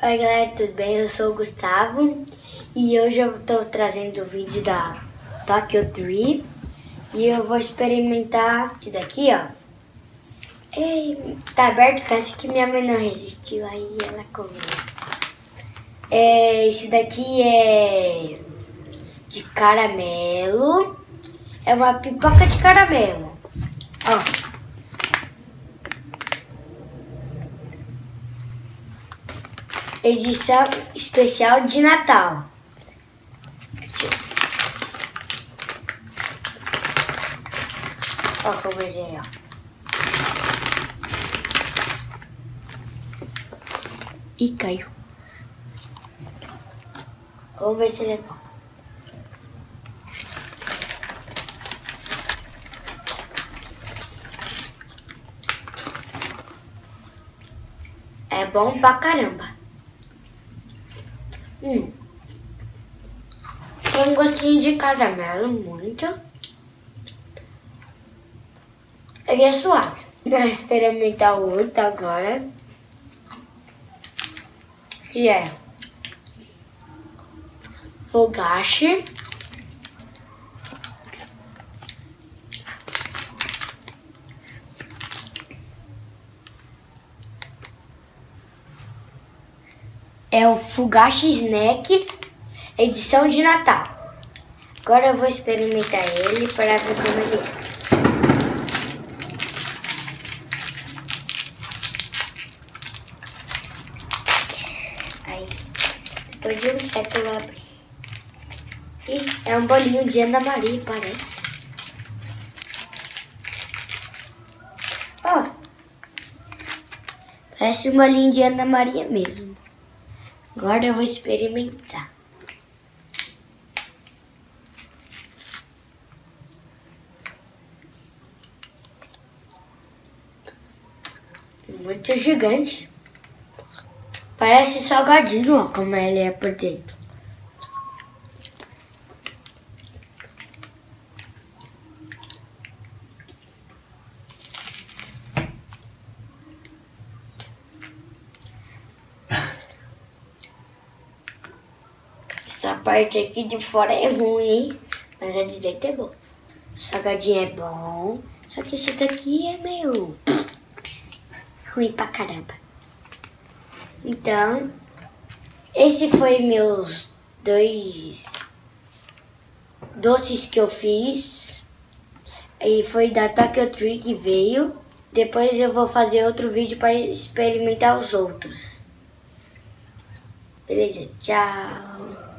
Oi galera, tudo bem? Eu sou o Gustavo e hoje eu estou trazendo o vídeo da Tokyo Tree e eu vou experimentar esse daqui, ó. Tá aberto, caso que minha mãe não resistiu, aí ela comeu. Esse daqui é de caramelo, é uma pipoca de caramelo, ó. Edição especial de Natal. Ó como ele é, ó. Ih, caiu. Vamos ver se ele é bom. É bom pra caramba. Tem um gostinho de caramelo, muito. Ele é suave. Vou experimentar o outro agora. Que é Fogashi. É o Fugashi Snack, edição de Natal. Agora eu vou experimentar ele para ver como ele é. Aí, depois de um século eu abri. Ih, é um bolinho de Ana Maria, parece. Ó, parece um bolinho de Ana Maria mesmo. Agora eu vou experimentar. Muito gigante. Parece salgadinho, ó, como ele é por dentro. Essa parte aqui de fora é ruim, hein? Mas a de dentro é bom. O salgadinho é bom. Só que esse daqui é meio ruim pra caramba. Então, esse foi meus 2 doces que eu fiz. E foi da Tokyo Tree que veio. Depois eu vou fazer outro vídeo para experimentar os outros. Beleza? Tchau!